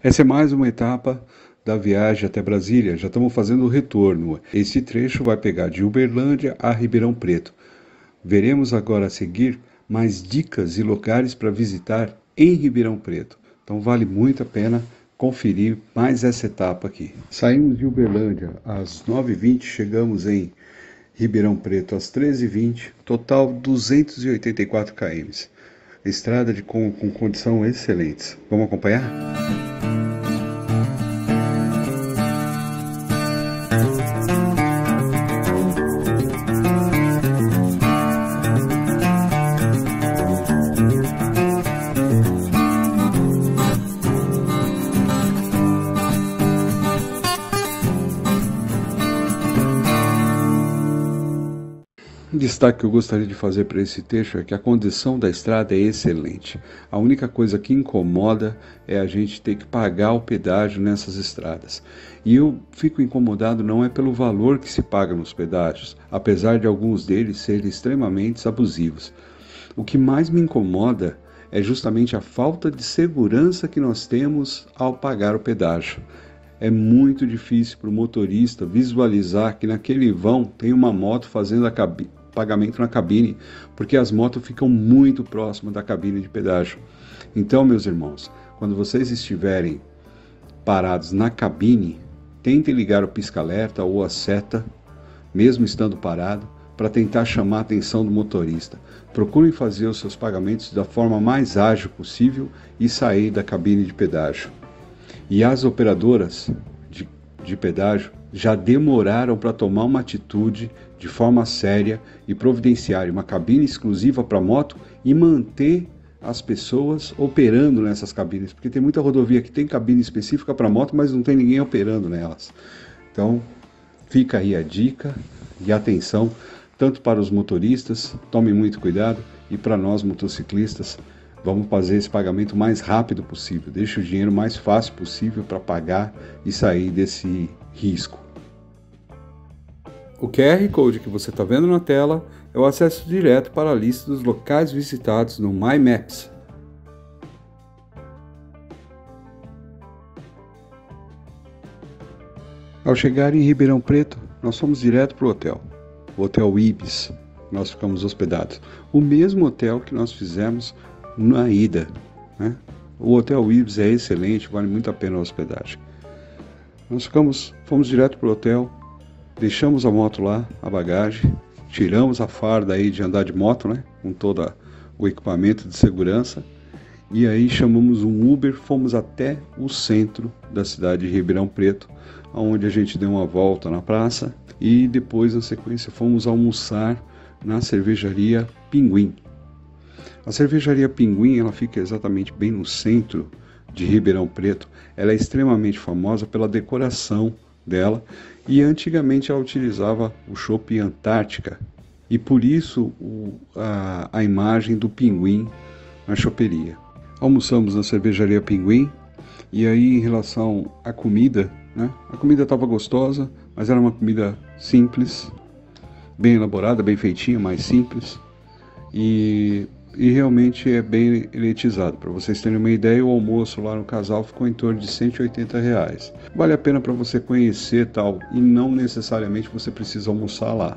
Essa é mais uma etapa da viagem até Brasília. Já estamos fazendo o retorno. Esse trecho vai pegar de Uberlândia a Ribeirão Preto. Veremos agora a seguir mais dicas e lugares para visitar em Ribeirão Preto. Então vale muito a pena conferir mais essa etapa aqui. Saímos de Uberlândia às 9h20, chegamos em Ribeirão Preto às 13h20, total 284 km. Estrada com condição excelentes. Vamos acompanhar? Um destaque que eu gostaria de fazer para esse trecho é que a condição da estrada é excelente. A única coisa que incomoda é a gente ter que pagar o pedágio nessas estradas. E eu fico incomodado não é pelo valor que se paga nos pedágios, apesar de alguns deles serem extremamente abusivos. O que mais me incomoda é justamente a falta de segurança que nós temos ao pagar o pedágio. É muito difícil para o motorista visualizar que naquele vão tem uma moto fazendo pagamento na cabine, porque as motos ficam muito próximas da cabine de pedágio. Então, meus irmãos, quando vocês estiverem parados na cabine, tentem ligar o pisca-alerta ou a seta, mesmo estando parado, para tentar chamar a atenção do motorista. Procurem fazer os seus pagamentos da forma mais ágil possível e sair da cabine de pedágio. E as operadoras de pedágio já demoraram para tomar uma atitude de forma séria e providenciar uma cabine exclusiva para moto e manter as pessoas operando nessas cabines, porque tem muita rodovia que tem cabine específica para moto, mas não tem ninguém operando nelas. Então, fica aí a dica e atenção, tanto para os motoristas, tomem muito cuidado, e para nós motociclistas, vamos fazer esse pagamento o mais rápido possível, deixe o dinheiro mais fácil possível para pagar e sair desse risco. O QR Code que você está vendo na tela é o acesso direto para a lista dos locais visitados no My Maps. Ao chegar em Ribeirão Preto, nós fomos direto para o Hotel Ibis. Nós ficamos hospedados. O mesmo hotel que nós fizemos na ida, né? O Hotel Ibis é excelente, vale muito a pena a hospedagem. Nós fomos direto para o hotel, deixamos a moto lá, a bagagem, tiramos a farda aí de andar de moto, né? Com todo o equipamento de segurança, e aí chamamos um Uber, fomos até o centro da cidade de Ribeirão Preto, onde a gente deu uma volta na praça e depois, na sequência, fomos almoçar na cervejaria Pinguim. A cervejaria Pinguim, ela fica exatamente bem no centro de Ribeirão Preto. Ela é extremamente famosa pela decoração dela e antigamente ela utilizava o chopp Antártica e por isso a imagem do pinguim na choperia. Almoçamos na cervejaria Pinguim e aí em relação à comida, né? A comida estava gostosa, mas era uma comida simples, bem elaborada, bem feitinha, mais simples e realmente é bem elitizado. Para vocês terem uma ideia, o almoço lá no casal ficou em torno de R$180. Vale a pena para você conhecer tal, e não necessariamente você precisa almoçar lá.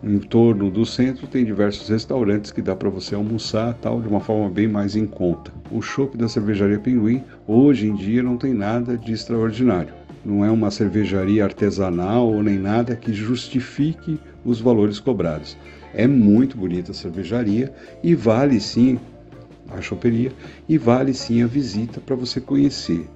Em torno do centro tem diversos restaurantes que dá para você almoçar tal, de uma forma bem mais em conta. O chopp da cervejaria Pinguim hoje em dia não tem nada de extraordinário. Não é uma cervejaria artesanal ou nem nada que justifique os valores cobrados. É muito bonita a cervejaria e vale sim a choperia e vale sim a visita para você conhecer.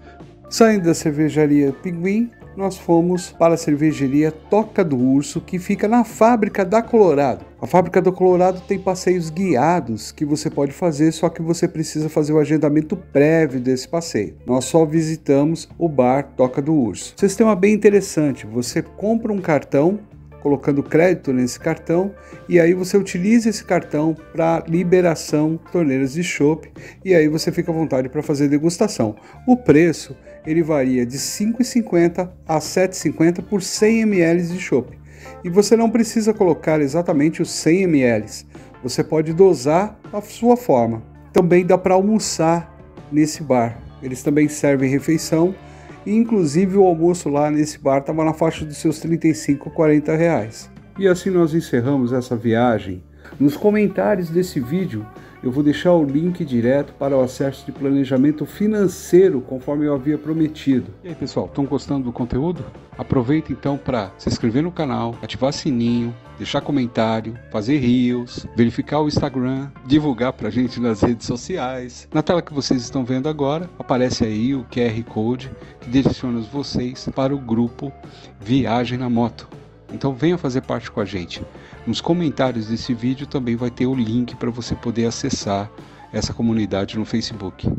Saindo da cervejaria Pinguim, nós fomos para a cervejaria Toca do Urso, que fica na Fábrica da Colorado. A Fábrica da Colorado tem passeios guiados que você pode fazer, só que você precisa fazer o agendamento prévio desse passeio. Nós só visitamos o bar Toca do Urso. Sistema bem interessante, você compra um cartão, colocando crédito nesse cartão, e aí você utiliza esse cartão para liberação de torneiras de chopp, e aí você fica à vontade para fazer degustação. O preço ele varia de R$ 5,50 a R$ 7,50 por 100 ml de chopp. E você não precisa colocar exatamente os 100 ml, você pode dosar a sua forma. Também dá para almoçar nesse bar. Eles também servem refeição e inclusive o almoço lá nesse bar estava na faixa dos seus R$35 a R$40. E assim nós encerramos essa viagem. Nos comentários desse vídeo eu vou deixar o link direto para o acesso de planejamento financeiro, conforme eu havia prometido. E aí pessoal, estão gostando do conteúdo? Aproveita então para se inscrever no canal, ativar sininho, deixar comentário, fazer reels, verificar o Instagram, divulgar pra gente nas redes sociais. Na tela que vocês estão vendo agora, aparece aí o QR Code que direciona vocês para o grupo Viagem na Moto. Então venha fazer parte com a gente. Nos comentários desse vídeo também vai ter o link para você poder acessar essa comunidade no Facebook.